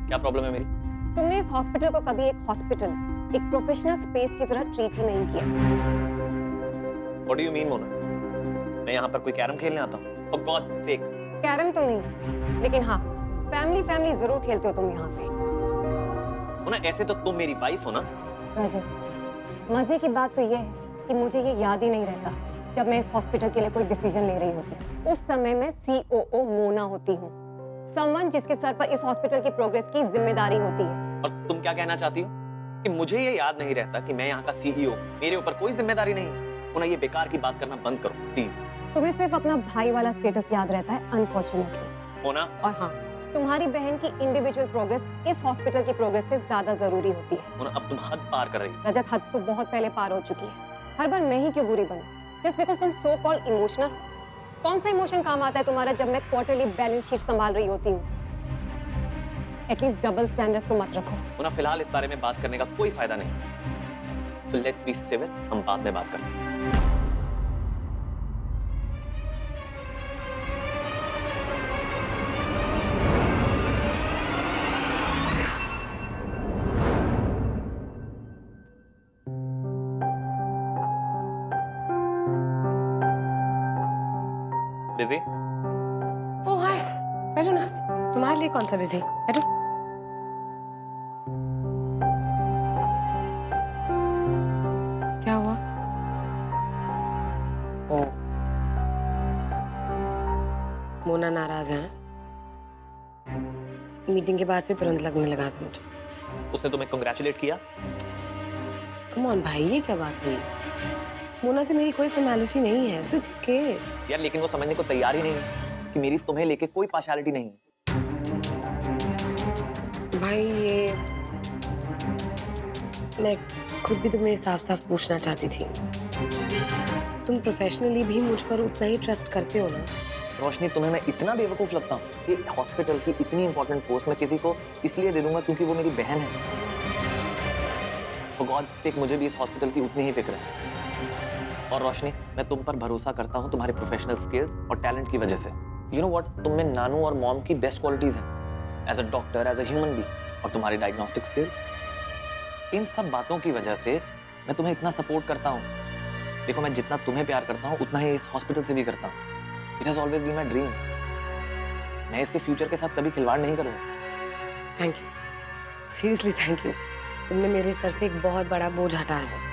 क्या प्रॉब्लम है मेरी? तुमने इस हॉस्पिटल को कभी एक हॉस्पिटल, एक प्रोफेशनल स्पेस की तरह ट्रीट ही नहीं किया। What do you mean, Mona? मैं यहाँ पर कोई कैरम खेलने आता हूँ? For God's sake. कैरम तो नहीं, लेकिन हाँ, फैमिली जरूर खेलते हो तुम यहाँ पे। मोना, ऐसे तो तुम मेरी वाइफ हो ना? रजत, मजे की बात तो ये है कि मुझे ये याद ही नहीं रहता जब मैं इस हॉस्पिटल के लिए कोई डिसीजन ले रही होती। उस समय मैं COO मोना होती हूँ, समवन जिसके सर पर इस हॉस्पिटल की प्रोग्रेस की जिम्मेदारी होती है। और तुम क्या कहना चाहती हो? कि मुझे ये याद नहीं रहता कि मैं यहाँ का CEO, मेरे ऊपर कोई जिम्मेदारी नहीं। मोना, ये बेकार की बात करना बंद करो प्लीज। तुम्हें सिर्फ अपना भाई वाला स्टेटस याद रहता है, अनफॉर्चुनेटली। मोना, और हाँ, तुम्हारी बहन की इंडिविजुअल प्रोग्रेस इस हॉस्पिटल की प्रोग्रेस से ज्यादा जरूरी होती है। मोना, अब तुम हद पार कर रही हो। रजत, हद तो बहुत पहले पार हो चुकी है। हर बार मैं ही क्यों बुरी बनूं? जस्ट बिकॉज तुम सो कॉल्ड इमोशनल। कौन सा इमोशन काम आता है तुम्हारा जब मैं क्वार्टरली बैलेंस शीट संभाल रही होती हूँ? एटलीस्ट डबल स्टैंडर्ड्स तो मत रखो। मोना, फिलहाल इस बारे में बात करने का कोई फायदा नहीं। So let's be civil, हम बाद में बात करते हैं। बिजी? ओह हाय, बैठो ना। तुम्हारे लिए कौन सा बिजी? बैठो। क्या हुआ? ओ, मोना नाराज है ना? मीटिंग के बाद से तुरंत लगने लगा था मुझे। उसने तुम्हें कंग्रेचुलेट किया? कम ऑन भाई, ये क्या बात हुई? मोना से मेरी कोई फॉर्मेलिटी नहीं है, सो के। यार, लेकिन वो समझने को तैयार ही नहीं है कि मेरी तुम्हें लेके कोई पार्शियलिटी नहीं है। भाई ये मैं खुद भी तुम्हें साफ साफ पूछना चाहती थी, तुम प्रोफेशनली भी मुझ पर उतना ही ट्रस्ट करते हो ना? रोशनी, तुम्हें मैं इतना बेवकूफ लगता हूँ कि हॉस्पिटल की इतनी इंपॉर्टेंट पोस्ट मैं किसी को इसलिए दे दूंगा क्योंकि वो मेरी बहन है? For God's sake, मुझे भी इस हॉस्पिटल की उतनी ही फिक्र है। और रोशनी, मैं तुम पर भरोसा करता हूँ तुम्हारे प्रोफेशनल स्किल्स और टैलेंट की वजह से। यू नो व्हाट, तुम में नानू और मॉम की बेस्ट क्वालिटीज हैं as a doctor, as a human being, और तुम्हारी डायग्नोस्टिक स्किल। इन सब बातों की वजह से मैं तुम्हें इतना सपोर्ट करता हूँ। देखो, मैं जितना तुम्हें प्यार करता हूँ उतना ही इस हॉस्पिटल से भी करता हूँ। It has always been my dream. मैं इसके फ्यूचर के साथ कभी खिलवाड़ नहीं करूँगा। Thank you, seriously thank you. तुमने मेरे सर से एक बहुत बड़ा बोझ हटाया है।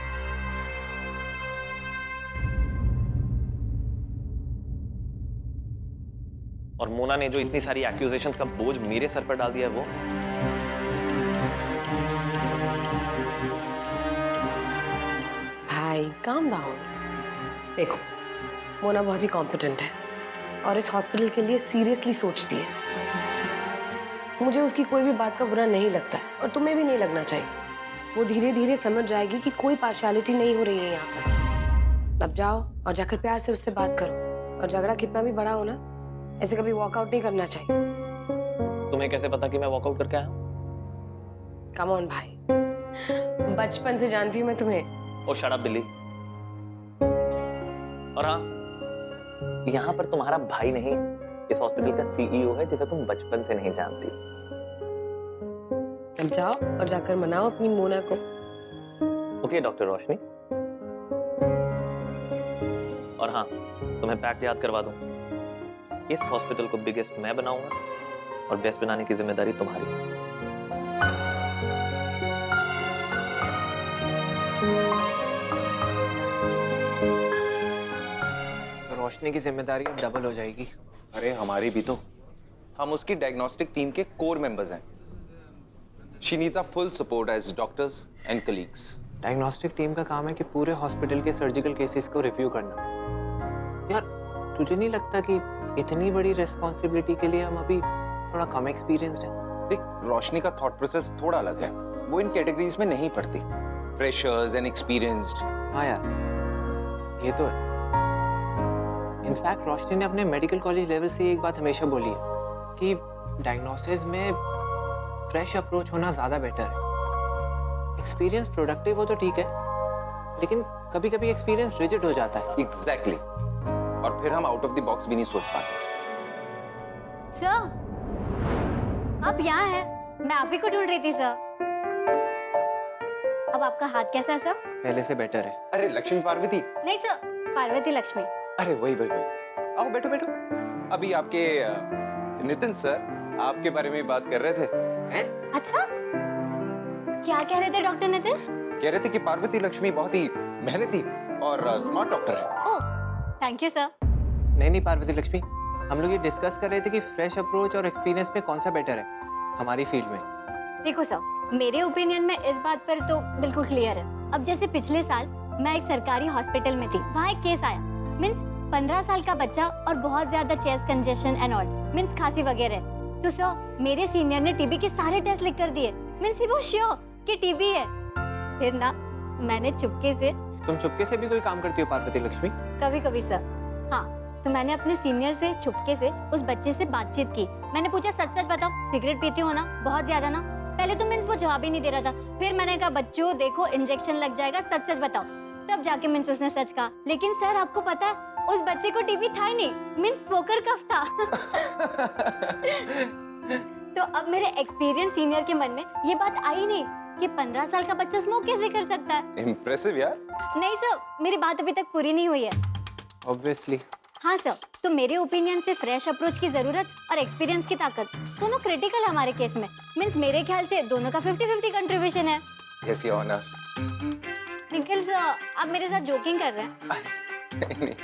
और मोना ने जो इतनी सारी एक्यूजेशंस का बोझ मेरे सर पर डाल दिया है, वो भाई काम डाउन। देखो, मोना बहुत ही कॉम्पिटेंट है और इस हॉस्पिटल के लिए सीरियसली सोचती है। मुझे उसकी कोई भी बात का बुरा नहीं लगता है और तुम्हें भी नहीं लगना चाहिए। वो धीरे धीरे समझ जाएगी कि कोई पार्शियलिटी नहीं हो रही है यहाँ पर। अब जाओ और जाकर प्यार से उससे बात करो, और झगड़ा कितना भी बड़ा हो ना, ऐसे कभी वॉकआउट नहीं करना चाहिए। तुम्हें कैसे पता कि मैं वॉकआउट करके आया? कम ऑन भाई, बचपन से जानती हूँ मैं तुम्हें। ओ शट अप बिल्ली। और हाँ, यहाँ पर तुम्हारा भाई नहीं, इस हॉस्पिटल का CEO है जिसे तुम बचपन से नहीं जानती। अब जाओ और जाकर मनाओ अपनी मोना को। ओके डॉक्टर रोशनी। और हाँ, तुम्हें फैक्ट याद करवा दूं, इस हॉस्पिटल को बिगेस्ट मैं बनाऊंगा और बेस्ट बनाने की जिम्मेदारी तुम्हारी है। रोशनी की जिम्मेदारी अब डबल हो जाएगी। अरे हमारी भी तो। हम उसकी डायग्नोस्टिक टीम के कोर मेंबर्स हैं। She needs our full support as doctors and colleagues. Diagnostic team का काम है कि पूरे हॉस्पिटल के सर्जिकल केसेस को रिव्यू करना। यार, तुझे नहीं लगता कि इतनी बड़ी रेस्पॉन्सिबिलिटी के लिए हम अभी थोड़ा कम एक्सपीरियंस्ड हैं? देख, रोशनी का थॉट प्रोसेस थोड़ा अलग है। वो इन कैटेगरीज में नहीं पड़ती। Freshers and experienced. हाँ यार, ये तो है। इनफैक्ट रोशनी ने अपने मेडिकल कॉलेज लेवल से एक बात हमेशा बोली है कि डायग्नोसिस में फ्रेश अप्रोच होना ज्यादा बेटर है। एक्सपीरियंस प्रोडक्टिव हो तो ठीक है, लेकिन कभी कभी एक्सपीरियंस रिजिड हो जाता है। एग्जैक्टली। और फिर हम आउट ऑफ द बॉक्स भी नहीं सोच पाते। सर, आप यहाँ हैं? मैं आप ही को ढूंढ रही थी सर। अब आपका हाथ कैसा है सर? पहले से बेटर है। अरे लक्ष्मी पार्वती। नहीं सर, पार्वती लक्ष्मी। अरे वही वही वही, आओ बैठो बैठो। अभी आपके नितिन सर आपके बारे में बात कर रहे थे। हैं? अच्छा, क्या कह रहे थे डॉक्टर नितिन? कह रहे थे कि पार्वती लक्ष्मी बहुत ही मेहनती और स्मार्ट डॉक्टर है। ओह, थैंक यू सर। नहीं पार्वती लक्ष्मी, हम लोग ये डिस्कस कर रहे थे कि फ्रेश अप्रोच और एक्सपीरियंस में कौन सा बेटर है हमारी फील्ड में। देखो सर, मेरे ओपिनियन में इस बात पर तो बिल्कुल क्लियर है। अब जैसे पिछले साल मैं एक सरकारी हॉस्पिटल में थी, वहाँ एक केस आया। मीन्स 15 साल का बच्चा और बहुत ज्यादा chest congestion and all, means खांसी वगैरह। तो सर मेरे सीनियर ने टीबी के सारे टेस्ट लिख कर दिए। मीन्स ही वो श्योर कि टीबी है। फिर ना मैंने चुपके से, तुम चुपके से भी कोई काम करती हो पार्वती लक्ष्मी? कभी कभी सर, हाँ, तो मैंने अपने सीनियर से चुपके से उस बच्चे से बातचीत की। मैंने पूछा सच सच बताओ, सिगरेट पीती हो ना? बहुत ज्यादा ना? पहले तो मीन्स वो जवाब ही नहीं दे रहा था। फिर मैंने कहा बच्चों देखो इंजेक्शन लग जाएगा, सच सच बताओ। तब जाके मीन्स उसने सच कहा। लेकिन सर आपको पता है उस बच्चे को टीबी था ही नहीं, मीन्स स्मोकर कफ था। तो अब मेरे एक्सपीरियंस सीनियर के मन में ये बात आई नहीं कि 15 साल का बच्चा स्मोक कैसे कर सकता है। इम्प्रेसिव यार। नहीं सर, मेरी बात अभी तक पूरी नहीं हुई है। ऑब्वियसली। हाँ सर, तो मेरे ओपिनियन से फ्रेश अप्रोच की जरूरत और एक्सपीरियंस की ताकत दोनों क्रिटिकल है हमारे केस में। मीन्स मेरे ख्याल से दोनों का 50-50 कंट्रीब्यूशन है। Yes your honour. Nikhil sir, आप मेरे साथ जोकिंग कर रहे हैं? नहीं।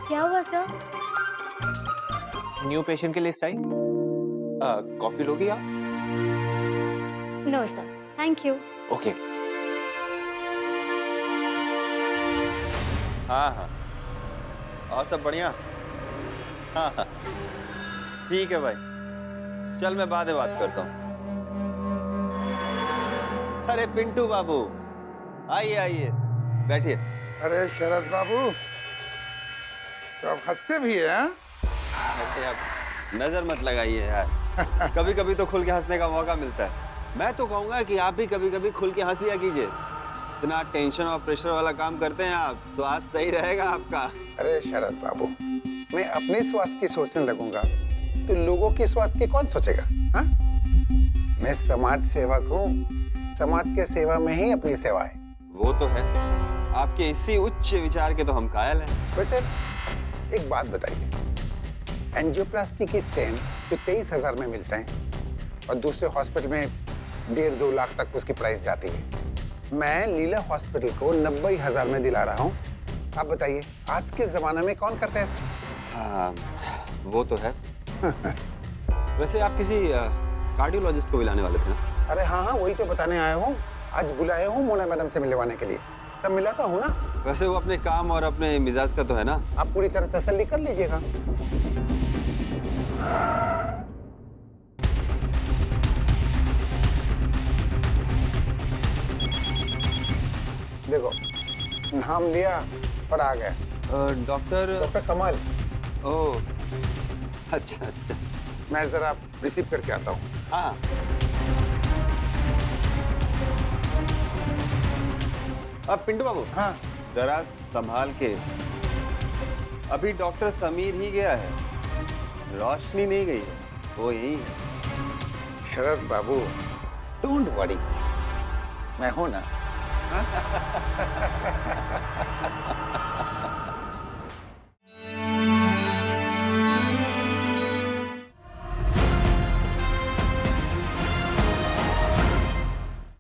क्या हुआ सर? न्यू पेशेंट की लिस्ट आई? कॉफी लोगी आप? No sir, thank you. Okay. हाँ हाँ, और सब बढ़िया? हाँ हाँ, ठीक है भाई, चल मैं बाद में बात करता हूँ। अरे पिंटू बाबू, आइए आइए, बैठिए। अरे शरद बाबू, तो आप हंसते भी हैं? अरे आप नजर मत लगाइए यार, कभी कभी तो खुल के हंसने का मौका मिलता है। मैं तो कहूँगा कि आप भी कभी कभी खुल के हंस लिया कीजिए। इतना टेंशन और प्रेशर वाला काम करते हैं आप, स्वास्थ्य सही रहेगा आपका। अरे शरद बाबू, मैं अपने स्वास्थ्य की सोचने लगूंगा तो लोगों की स्वास्थ्य की कौन सोचेगा? हाँ? मैं समाज सेवक हूँ, समाज के सेवा में ही अपनी सेवा है। वो तो है, आपके इसी उच्च विचार के तो हम कायल हैं। वैसे एक बात बताइए, एंजियोप्लास्टी की स्टेन जो 23,000 में मिलते हैं और दूसरे हॉस्पिटल में 1.5-2 लाख तक उसकी प्राइस जाती है, मैं लीला हॉस्पिटल को 90,000 में दिला रहा हूँ। आप बताइए आज के जमाने में कौन करता है ऐसा? हाँ, वो तो है। वैसे आप किसी कार्डियोलॉजिस्ट को भी लाने वाले थे ना? अरे हाँ हाँ, वही तो बताने आया हूँ। आज बुलाया हूँ मोना मैडम से मिलवाने के लिए, तब मिलाता हूँ ना। वैसे वो अपने काम और अपने मिजाज का तो है ना। आप पूरी तरह तसल्ली कर लीजिएगा। देखो, नाम लिया और आ गया। डॉक्टर कमल। ओह, अच्छा अच्छा। मैं जरा रिसीव करके आता हूँ। हाँ, अब पिंटू बाबू, हाँ जरा संभाल के। अभी डॉक्टर समीर ही गया है, रोशनी नहीं गई है, वो यही है। शरद बाबू, डोंट वरी, मैं हूं ना।